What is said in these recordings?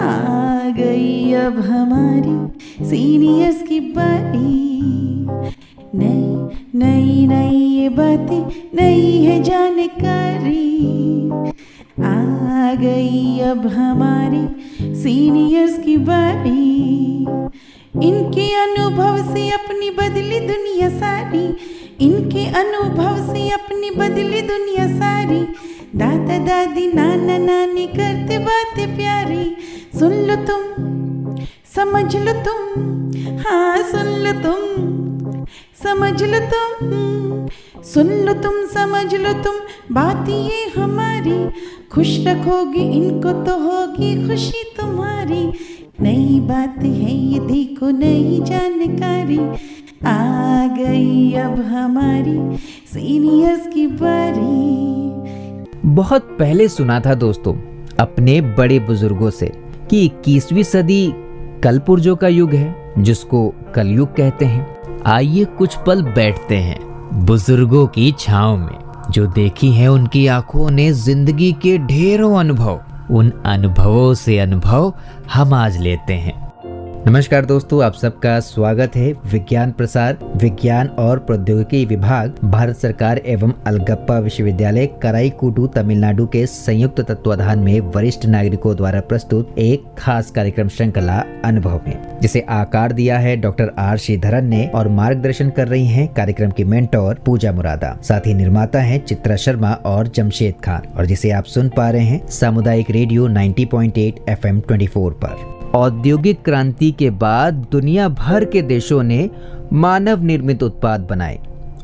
आ गई अब हमारी सीनियर्स की बारी। नई नई नई ये बातें, नई है जानकारी। आ गई अब हमारी सीनियर्स की बारी। इनके अनुभव से अपनी बदली दुनिया सारी। इनके अनुभव से अपनी बदली दुनिया सारी। दादा दादी नाना नानी करते बातें प्यारी। सुन लो तुम, समझ लो तुम, हाँ सुन लो तुम, समझ लो तुम। सुन लो तुम, समझ लो तुम, बात ये हमारी। खुश रखोगे इनको तो होगी खुशी तुम्हारी। नई बात है ये देखो, नई जानकारी। आ गई अब हमारी सीनियर्स की बारी। बहुत पहले सुना था दोस्तों अपने बड़े बुजुर्गों से कि 21वीं सदी कलपुर्जों का युग है, जिसको कलयुग कहते हैं। आइए कुछ पल बैठते हैं बुजुर्गों की छांव में। जो देखी है उनकी आंखों ने जिंदगी के ढेरों अनुभव, उन अनुभवों से अनुभव हम आज लेते हैं। नमस्कार दोस्तों, आप सबका स्वागत है विज्ञान प्रसार विज्ञान और प्रौद्योगिकी विभाग, भारत सरकार एवं अलगप्पा विश्वविद्यालय कराईकुडू तमिलनाडु के संयुक्त तत्वाधान में वरिष्ठ नागरिकों द्वारा प्रस्तुत एक खास कार्यक्रम श्रृंखला अनुभव में, जिसे आकार दिया है डॉक्टर आर श्रीधरन ने और मार्गदर्शन कर रही हैं कार्यक्रम की मेंटोर पूजा मुरादा। साथ ही निर्माता हैं चित्रा शर्मा और जमशेद खान, और जिसे आप सुन पा रहे हैं सामुदायिक रेडियो 90.8 FM 24 पर। औद्योगिक क्रांति के बाद दुनिया भर के देशों ने मानव निर्मित उत्पाद बनाए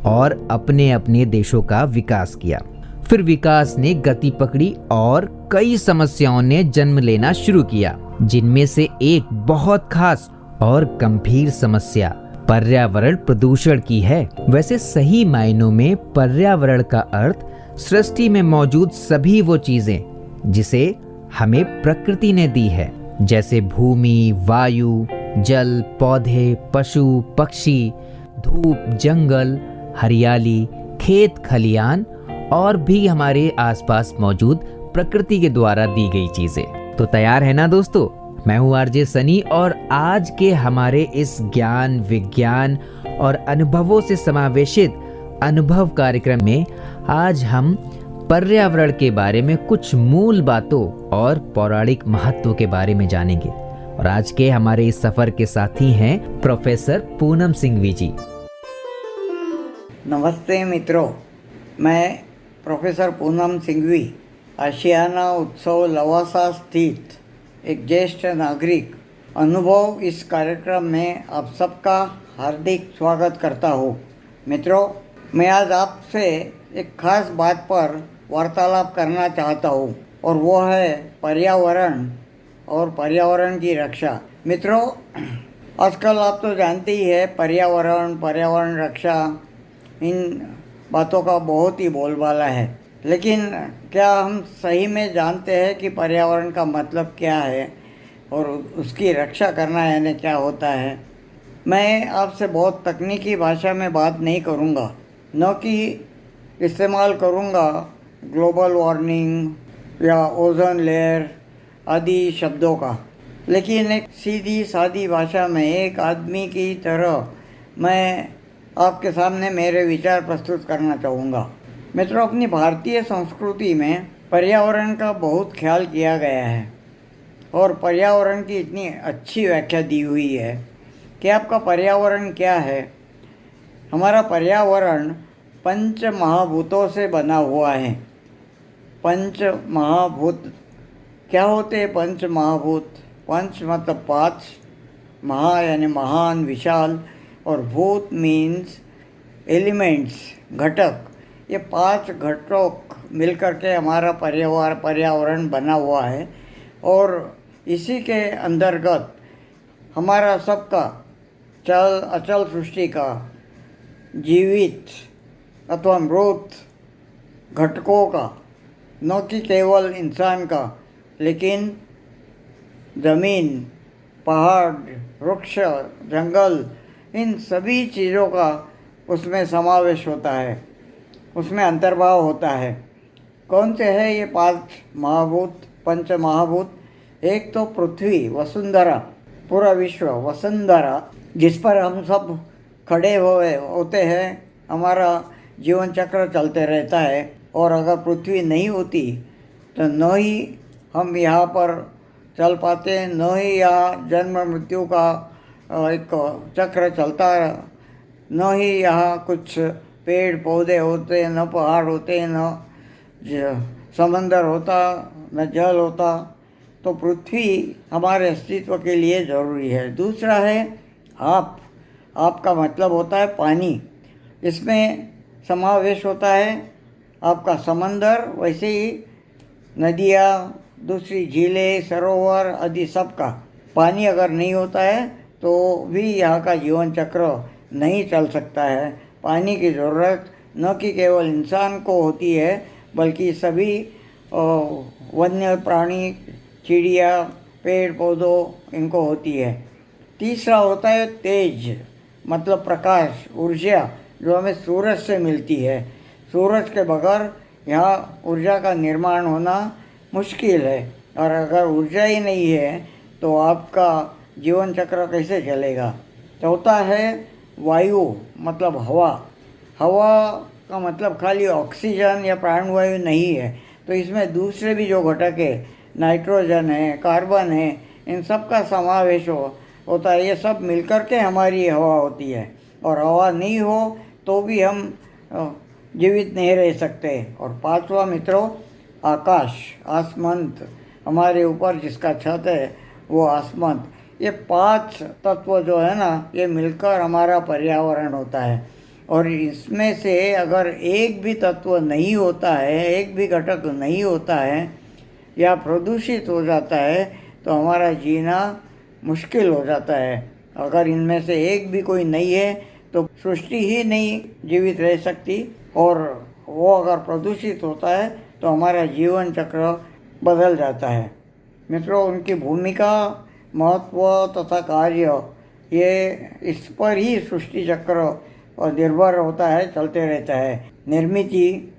और अपने अपने देशों का विकास किया। फिर विकास ने गति पकड़ी और कई समस्याओं ने जन्म लेना शुरू किया, जिनमें से एक बहुत खास और गंभीर समस्या पर्यावरण प्रदूषण की है। वैसे सही मायनों में पर्यावरण का अर्थ सृष्टि में मौजूद सभी वो चीजें जिसे हमें प्रकृति ने दी है, जैसे भूमि, वायु, जल, पौधे, पशु, पक्षी, धूप, जंगल, हरियाली, खेत खलियान और भी हमारे आसपास मौजूद प्रकृति के द्वारा दी गई चीजें। तो तैयार है ना दोस्तों? मैं हूँ आरजे सनी, और आज के हमारे इस ज्ञान, विज्ञान और अनुभवों से समावेशित अनुभव कार्यक्रम में आज हम पर्यावरण के बारे में कुछ मूल बातों और पौराणिक महत्व के बारे में जानेंगे। और आज के हमारे इस सफर के साथी हैं प्रोफेसर पूनम सिंघवी जी। नमस्ते मित्रों, मैं प्रोफेसर पूनम सिंघवी, आशियाना उत्सव लवासा स्थित एक ज्येष्ठ नागरिक, अनुभव इस कार्यक्रम में आप सबका हार्दिक स्वागत करता हूँ। मित्रों, मैं आज आपसे एक खास बात पर वार्तालाप करना चाहता हूँ, और वो है पर्यावरण और पर्यावरण की रक्षा। मित्रों, आजकल आप तो जानते ही है, पर्यावरण रक्षा, इन बातों का बहुत ही बोलबाला है। लेकिन क्या हम सही में जानते हैं कि पर्यावरण का मतलब क्या है और उसकी रक्षा करना यानी क्या होता है? मैं आपसे बहुत तकनीकी भाषा में बात नहीं करूँगा, न कि इस्तेमाल करूँगा ग्लोबल वार्मिंग या ओजोन लेयर आदि शब्दों का, लेकिन एक सीधी सादी भाषा में एक आदमी की तरह मैं आपके सामने मेरे विचार प्रस्तुत करना चाहूँगा। मित्रों, अपनी भारतीय संस्कृति में पर्यावरण का बहुत ख्याल किया गया है, और पर्यावरण की इतनी अच्छी व्याख्या दी हुई है कि आपका पर्यावरण क्या है। हमारा पर्यावरण पंच महाभूतों से बना हुआ है। पंच महाभूत क्या होते हैं? पंच महाभूत, पंच मतलब पाँच, महा यानी महान, विशाल, और भूत मीन्स एलिमेंट्स, घटक। ये पांच घटक मिलकर के हमारा पर्यावरण बना हुआ है, और इसी के अंतर्गत हमारा सबका चल अचल सृष्टि का, जीवित अथवा मृत घटकों का, न कि केवल इंसान का, लेकिन ज़मीन, पहाड़, वृक्ष, जंगल, इन सभी चीज़ों का उसमें समावेश होता है, उसमें अंतर्भाव होता है। कौन से है ये पांच महाभूत, पंच महाभूत? एक तो पृथ्वी वसुंधरा, पूरा विश्व वसुंधरा, जिस पर हम सब खड़े हुए होते हैं, हमारा जीवन चक्र चलते रहता है। और अगर पृथ्वी नहीं होती तो न ही हम यहाँ पर चल पाते, न ही यहाँ जन्म मृत्यु का एक चक्र चलता, न ही यहाँ कुछ पेड़ पौधे होते, न पहाड़ होते, न समंदर होता, न जल होता। तो पृथ्वी हमारे अस्तित्व के लिए ज़रूरी है। दूसरा है आपका मतलब होता है पानी, इसमें समावेश होता है आपका समंदर, वैसे ही नदियाँ, दूसरी झीलें, सरोवर आदि सब का। पानी अगर नहीं होता है तो भी यहाँ का जीवन चक्र नहीं चल सकता है। पानी की ज़रूरत न कि केवल इंसान को होती है, बल्कि सभी वन्य प्राणी, चिड़िया, पेड़ पौधों, इनको होती है। तीसरा होता है तेज, मतलब प्रकाश, ऊर्जा, जो हमें सूरज से मिलती है। सूरज के बगैर यहाँ ऊर्जा का निर्माण होना मुश्किल है, और अगर ऊर्जा ही नहीं है तो आपका जीवन चक्र कैसे चलेगा। चौथा है वायु, मतलब हवा। हवा का मतलब खाली ऑक्सीजन या प्राणवायु नहीं है, तो इसमें दूसरे भी जो घटक है, नाइट्रोजन है, कार्बन है, इन सब का समावेश होता है। ये सब मिलकर के हमारी हवा होती है, और हवा नहीं हो तो भी हम जीवित नहीं रह सकते। और पांचवा मित्रों, आकाश, आसमंत, हमारे ऊपर जिसका छत है वो आसमंत। ये 5 तत्व जो है ना, ये मिलकर हमारा पर्यावरण होता है। और इसमें से अगर एक भी तत्व नहीं होता है, एक भी घटक नहीं होता है या प्रदूषित हो जाता है, तो हमारा जीना मुश्किल हो जाता है। अगर इनमें से एक भी कोई नहीं है तो सृष्टि ही नहीं जीवित रह सकती, और वो अगर प्रदूषित होता है तो हमारा जीवन चक्र बदल जाता है। मित्रों, उनकी भूमिका, महत्व तथा कार्य, ये इस पर ही सृष्टि चक्र और निर्भर होता है, चलते रहता है। निर्मिति,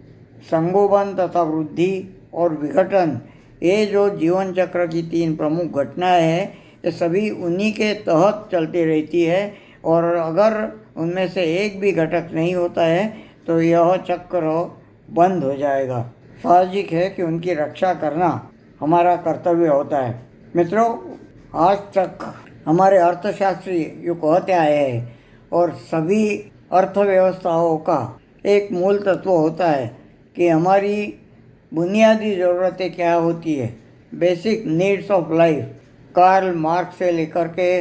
संगोपन तथा वृद्धि और विघटन, ये जो जीवन चक्र की 3 प्रमुख घटनाएं हैं, ये सभी उन्हीं के तहत चलती रहती है। और अगर उनमें से एक भी घटक नहीं होता है तो यह चक्र बंद हो जाएगा। साहजिक है कि उनकी रक्षा करना हमारा कर्तव्य होता है। मित्रों, आज तक हमारे अर्थशास्त्री यूँ कहते आए हैं, और सभी अर्थव्यवस्थाओं का एक मूल तत्व होता है कि हमारी बुनियादी ज़रूरतें क्या होती है, basic needs of life. Karl Marx से लेकर के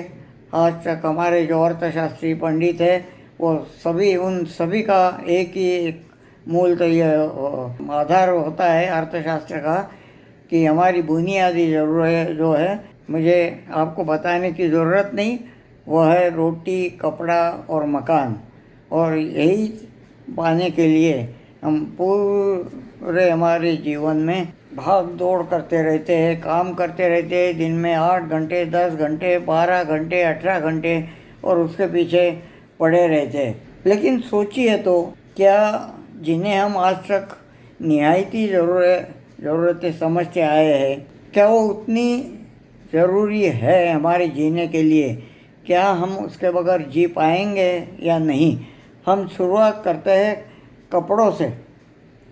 आज तक हमारे जो अर्थशास्त्री पंडित हैं, वो सभी, उन सभी का एक ही मूल तो ये आधार होता है अर्थशास्त्र का, कि हमारी बुनियादी ज़रूरत जो है, मुझे आपको बताने की ज़रूरत नहीं, वह है रोटी, कपड़ा और मकान। और यही पाने के लिए हम पूरे हमारे जीवन में भाग दौड़ करते रहते हैं, काम करते रहते हैं। दिन में 8 घंटे, 10 घंटे, 12 घंटे, 18 घंटे, और उसके पीछे पड़े रहते हैं। लेकिन सोचिए तो, क्या जिन्हें हम आज तक निहायती ज़रूरतें समझते आए हैं, क्या वो उतनी ज़रूरी है हमारे जीने के लिए? क्या हम उसके बगैर जी पाएंगे या नहीं? हम शुरुआत करते हैं कपड़ों से।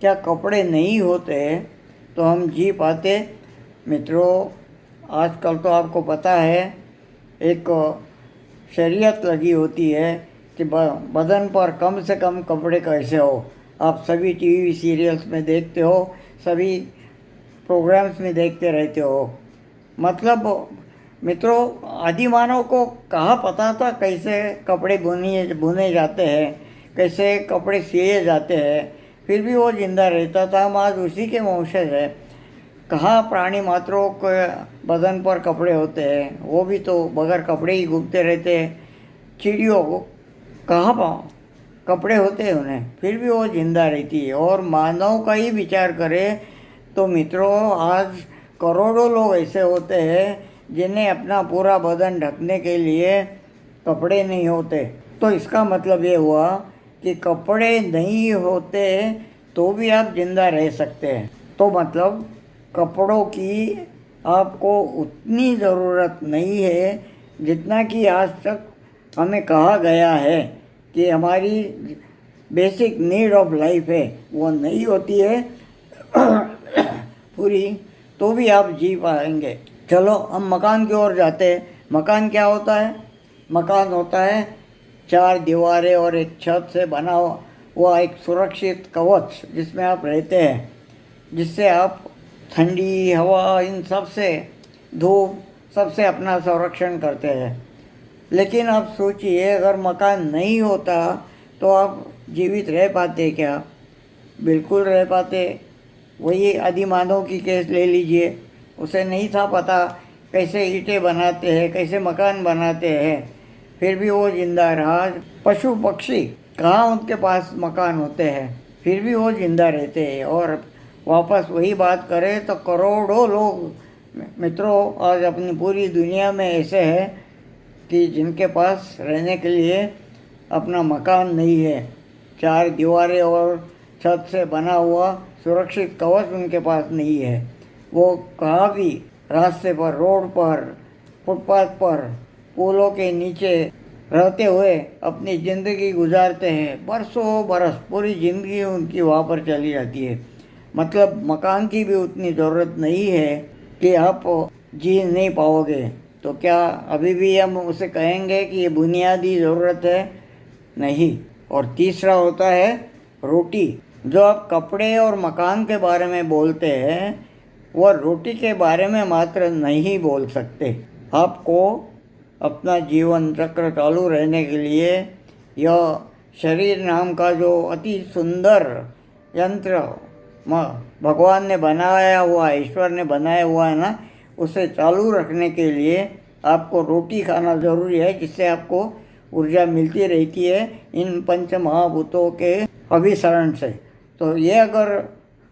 क्या कपड़े नहीं होते तो हम जी पाते? मित्रों, आजकल तो आपको पता है, एक शरीयत लगी होती है कि बदन पर कम से कम कपड़े कैसे हो। आप सभी टीवी सीरियल्स में देखते हो, सभी प्रोग्राम्स में देखते रहते हो। मतलब मित्रों, आदिमानव को कहाँ पता था कैसे कपड़े बुने जाते हैं, कैसे कपड़े सिए जाते हैं, फिर भी वो जिंदा रहता था। हम आज उसी के वंशज हैं। कहाँ प्राणी मात्रों के बदन पर कपड़े होते हैं, वो भी तो बगैर कपड़े ही घूमते रहते हैं। चिड़ियों को कहाँ कपड़े होते हैं उन्हें, फिर भी वो जिंदा रहती है। और मानव का ही विचार करें तो मित्रों, आज करोड़ों लोग ऐसे होते हैं जिन्हें अपना पूरा बदन ढकने के लिए कपड़े नहीं होते। तो इसका मतलब ये हुआ कि कपड़े नहीं होते तो भी आप जिंदा रह सकते हैं। तो मतलब कपड़ों की आपको उतनी ज़रूरत नहीं है जितना कि आज तक हमें कहा गया है कि हमारी बेसिक नीड ऑफ लाइफ है वो नहीं होती है पूरी, तो भी आप जी पाएंगे। चलो हम मकान की ओर जाते हैं। मकान क्या होता है? मकान होता है 4 दीवारें और एक छत से बना हुआ एक सुरक्षित कवच जिसमें आप रहते हैं, जिससे आप ठंडी हवा इन सब से, धूप सबसे अपना संरक्षण करते हैं। लेकिन आप सोचिए, अगर मकान नहीं होता तो आप जीवित रह पाते क्या? बिल्कुल रह पाते। वही आदिमानव की केस ले लीजिए, उसे नहीं था पता कैसे ईंटें बनाते हैं, कैसे मकान बनाते हैं, फिर भी वो जिंदा रहा। पशु पक्षी कहाँ उनके पास मकान होते हैं, फिर भी वो जिंदा रहते हैं। और वापस वही बात करें तो करोड़ों लोग मित्रों आज अपनी पूरी दुनिया में ऐसे हैं कि जिनके पास रहने के लिए अपना मकान नहीं है। 4 दीवारें और छत से बना हुआ सुरक्षित कवच उनके पास नहीं है। वो कहाँ भी रास्ते पर, रोड पर, फुटपाथ पर, पुलों के नीचे रहते हुए अपनी ज़िंदगी गुजारते हैं। बरसों बरस पूरी ज़िंदगी उनकी वहाँ पर चली जाती है। मतलब मकान की भी उतनी ज़रूरत नहीं है कि आप जी नहीं पाओगे। तो क्या अभी भी हम उसे कहेंगे कि ये बुनियादी ज़रूरत है? नहीं। और तीसरा होता है रोटी। जो आप कपड़े और मकान के बारे में बोलते हैं, वह रोटी के बारे में मात्र नहीं बोल सकते। आपको अपना जीवन चक्र चालू रहने के लिए यह शरीर नाम का जो अति सुंदर यंत्र भगवान ने बनाया हुआ, ईश्वर ने बनाया हुआ है ना, उसे चालू रखने के लिए आपको रोटी खाना ज़रूरी है, जिससे आपको ऊर्जा मिलती रहती है इन पंच महाभूतों के अभिसरण से। तो ये अगर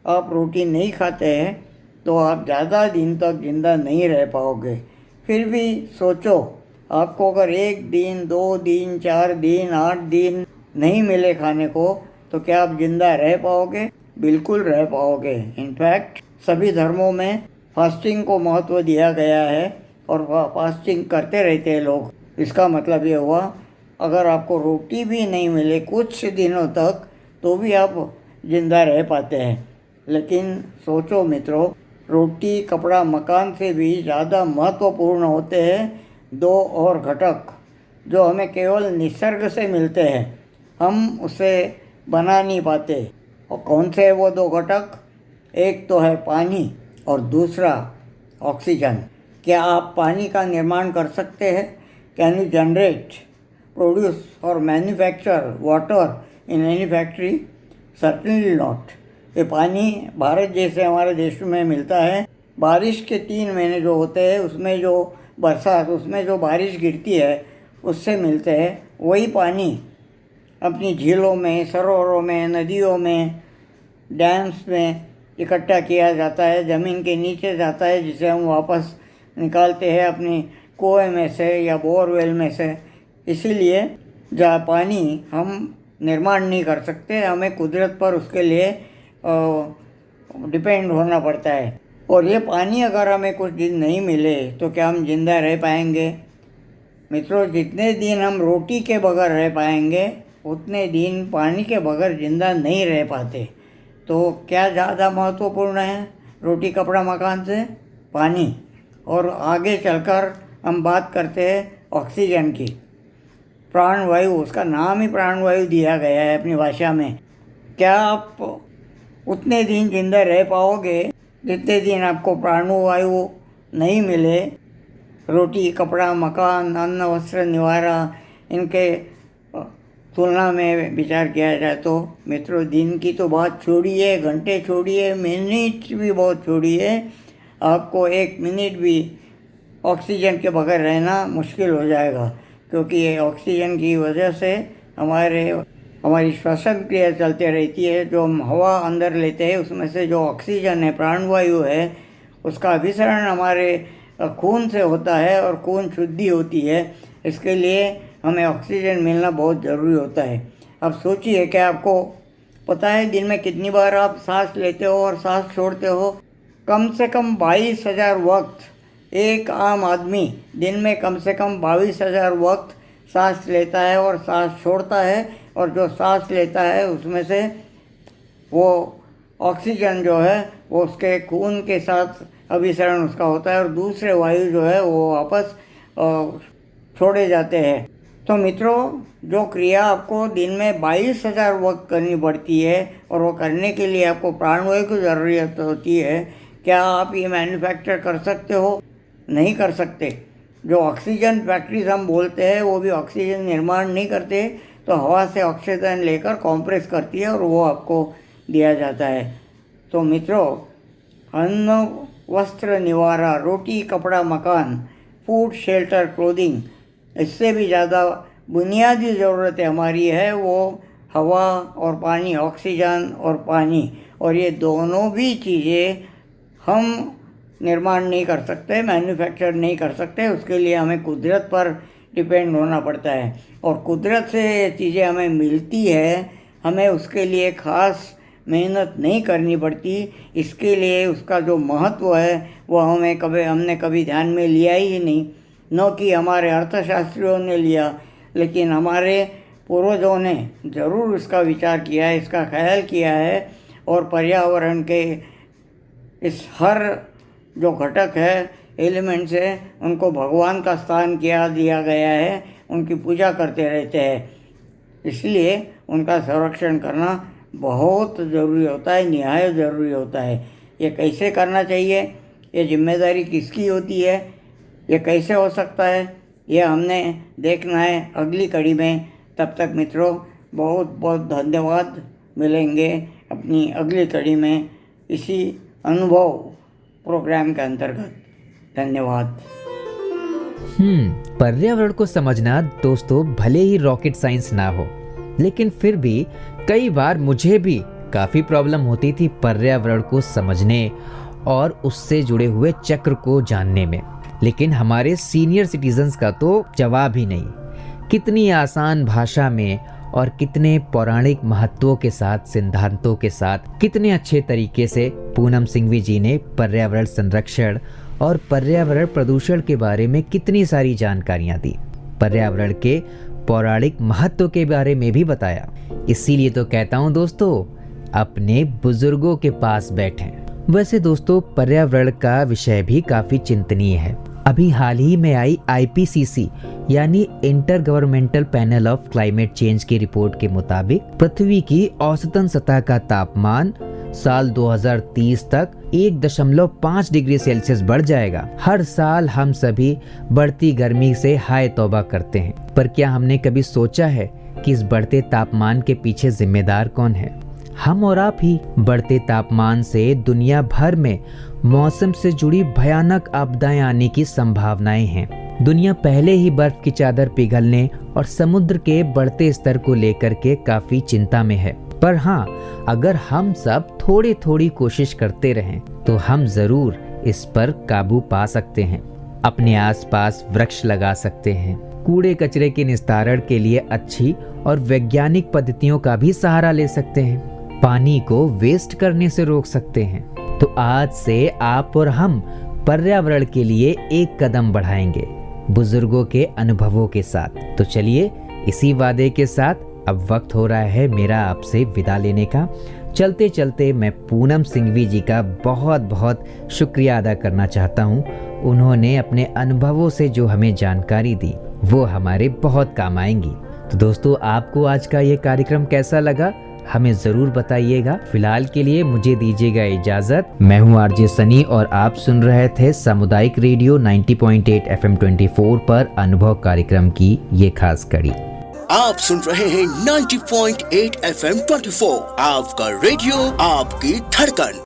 आप रोटी नहीं खाते हैं तो आप ज़्यादा दिन तक जिंदा नहीं रह पाओगे। फिर भी सोचो, आपको अगर 1 दिन, 2 दिन, 4 दिन, 8 दिन नहीं मिले खाने को, तो क्या आप जिंदा रह पाओगे? बिल्कुल रह पाओगे। इनफैक्ट सभी धर्मों में फास्टिंग को महत्व दिया गया है और फास्टिंग करते रहते हैं लोग। इसका मतलब ये हुआ, अगर आपको रोटी भी नहीं मिले कुछ दिनों तक तो भी आप जिंदा रह पाते हैं। लेकिन सोचो मित्रों, रोटी, कपड़ा, मकान से भी ज़्यादा महत्वपूर्ण होते हैं 2 और घटक जो हमें केवल निसर्ग से मिलते हैं, हम उसे बना नहीं पाते। और कौन से हैं वो 2 घटक? एक तो है पानी और दूसरा ऑक्सीजन। क्या आप पानी का निर्माण कर सकते हैं? कैन यू जनरेट, प्रोड्यूस और manufacture water in any factory? Certainly not. ये पानी भारत जैसे हमारे देश में मिलता है। बारिश के 3 महीने जो होते हैं, उसमें जो बरसात, उसमें जो बारिश गिरती है उससे मिलते हैं। वही पानी अपनी झीलों में, सरोवरों में, नदियों में, डैम्स में इकट्ठा किया जाता है, ज़मीन के नीचे जाता है, जिसे हम वापस निकालते हैं अपनी कुएं में से या बोरवेल में से। इसीलिए जहाँ पानी हम निर्माण नहीं कर सकते, हमें कुदरत पर उसके लिए डिपेंड होना पड़ता है। और ये पानी अगर हमें कुछ दिन नहीं मिले तो क्या हम जिंदा रह पाएंगे? मित्रों, जितने दिन हम रोटी के बगैर रह पाएंगे उतने दिन पानी के बगैर जिंदा नहीं रह पाते। तो क्या ज़्यादा महत्वपूर्ण है रोटी, कपड़ा, मकान से? पानी। और आगे चलकर हम बात करते हैं ऑक्सीजन की। प्राणवायु, उसका नाम ही प्राणवायु दिया गया है अपनी भाषा में। क्या आप उतने दिन जिंदा रह पाओगे जितने दिन आपको प्राणवायु नहीं मिले? रोटी, कपड़ा, मकान, अन्न, वस्त्र, निवारा, इनके तुलना में विचार किया जाए तो मित्रों, दिन की तो बात छोड़िए, घंटे छोड़िए, मिनट भी बहुत छोड़िए, आपको 1 मिनट भी ऑक्सीजन के बगैर रहना मुश्किल हो जाएगा। क्योंकि ये ऑक्सीजन की वजह से हमारी श्वसन क्रिया चलती रहती है। जो हम हवा अंदर लेते हैं उसमें से जो ऑक्सीजन है, प्राणवायु है, उसका अभिसरण हमारे खून से होता है और खून शुद्धि होती है। इसके लिए हमें ऑक्सीजन मिलना बहुत ज़रूरी होता है। अब सोचिए, क्या आपको पता है दिन में कितनी बार आप सांस लेते हो और सांस छोड़ते हो? कम से कम 22,000 वक्त एक आम आदमी दिन में कम से कम 22,000 वक्त सांस लेता है और सांस छोड़ता है, और जो सांस लेता है उसमें से वो ऑक्सीजन जो है वो उसके खून के साथ अभिसरण उसका होता है और दूसरे वायु जो है वो वापस छोड़े जाते हैं। तो मित्रों, जो क्रिया आपको दिन में 22,000 वक्त करनी पड़ती है और वो करने के लिए आपको प्राणवायु की ज़रूरत होती है, क्या आप ये मैन्युफैक्चर कर सकते हो? नहीं कर सकते। जो ऑक्सीजन फैक्ट्रीज हम बोलते हैं वो भी ऑक्सीजन निर्माण नहीं करते, तो हवा से ऑक्सीजन लेकर कॉम्प्रेस करती है और वो आपको दिया जाता है। तो मित्रों, अन्न, वस्त्र, निवारा, रोटी, कपड़ा, मकान, फूड, शेल्टर, क्लोथिंग, इससे भी ज़्यादा बुनियादी ज़रूरतें हमारी है वो हवा और पानी, ऑक्सीजन और पानी। और ये दोनों भी चीज़ें हम निर्माण नहीं कर सकते, मैन्युफैक्चर नहीं कर सकते। उसके लिए हमें कुदरत पर डिपेंड होना पड़ता है, और कुदरत से ये चीज़ें हमें मिलती है, हमें उसके लिए ख़ास मेहनत नहीं करनी पड़ती। इसके लिए उसका जो महत्व है वो हमने कभी ध्यान में लिया ही नहीं, न कि हमारे अर्थशास्त्रियों ने लिया, लेकिन हमारे पूर्वजों ने ज़रूर इसका विचार किया है, इसका ख्याल किया है, और पर्यावरण के इस हर जो घटक है, एलिमेंट्स है, उनको भगवान का स्थान दिया गया है, उनकी पूजा करते रहते हैं। इसलिए उनका संरक्षण करना बहुत ज़रूरी होता है, निहायत ज़रूरी होता है। ये कैसे करना चाहिए, ये जिम्मेदारी किसकी होती है, ये कैसे हो सकता है, ये हमने देखना है अगली कड़ी में। तब तक मित्रों, बहुत बहुत धन्यवाद। मिलेंगे अपनी अगली कड़ी में इसी अनुभव प्रोग्राम के अंतर्गत। धन्यवाद। पर्यावरण को समझना दोस्तों भले ही रॉकेट साइंस ना हो, लेकिन फिर भी कई बार मुझे भी काफी प्रॉब्लम होती थी पर्यावरण को समझने और उससे जुड़े हुए चक्र को जानने में। लेकिन हमारे सीनियर सिटीजन्स का तो जवाब ही नहीं। कितनी आसान भाषा में और कितने पौराणिक महत्वों के साथ, सिद्धांतों के साथ, कितने अच्छे तरीके से पूनम सिंघवी जी ने पर्यावरण संरक्षण और पर्यावरण प्रदूषण के बारे में कितनी सारी जानकारियां दी। पर्यावरण के पौराणिक महत्व के बारे में भी बताया। इसीलिए तो कहता हूँ दोस्तों, अपने बुजुर्गों के पास बैठें। वैसे दोस्तों, पर्यावरण का विषय भी काफी चिंतनीय है। अभी हाल ही में आई IPCC यानी inter governmental panel of climate change की रिपोर्ट के मुताबिक पृथ्वी की औसतन सतह का तापमान साल 2030 तक 1.5 डिग्री सेल्सियस बढ़ जाएगा। हर साल हम सभी बढ़ती गर्मी से हाय तौबा करते हैं, पर क्या हमने कभी सोचा है कि इस बढ़ते तापमान के पीछे जिम्मेदार कौन है? हम और आप ही। बढ़ते तापमान से दुनिया भर में मौसम से जुड़ी भयानक आपदाएं आने की संभावनाएं हैं। दुनिया पहले ही बर्फ की चादर पिघलने और समुद्र के बढ़ते स्तर को लेकर के काफी चिंता में है। पर हाँ, अगर हम सब थोड़ी थोड़ी कोशिश करते रहें तो हम जरूर इस पर काबू पा सकते हैं। अपने आसपास वृक्ष लगा सकते हैं, कूड़े कचरे के निस्तारण के लिए अच्छी और वैज्ञानिक पद्धतियों का भी सहारा ले सकते हैं, पानी को वेस्ट करने से रोक सकते हैं। तो आज से आप और हम पर्यावरण के लिए एक कदम बढ़ाएंगे बुजुर्गों के अनुभवों के साथ। तो चलिए, इसी वादे के साथ अब वक्त हो रहा है मेरा आपसे विदा लेने का। चलते चलते मैं पूनम सिंघवी जी का बहुत बहुत शुक्रिया अदा करना चाहता हूँ। उन्होंने अपने अनुभवों से जो हमें जानकारी दी वो हमारे बहुत काम आएंगी। तो दोस्तों, आपको आज का ये कार्यक्रम कैसा लगा हमें जरूर बताइएगा। फिलहाल के लिए मुझे दीजिएगा इजाजत। मैं हूँ RJ सनी और आप सुन रहे थे सामुदायिक रेडियो 90.8 FM 24 पर अनुभव कार्यक्रम की ये खास कड़ी। आप सुन रहे हैं 90.8 FM 24, आपका रेडियो, आपकी धड़कन।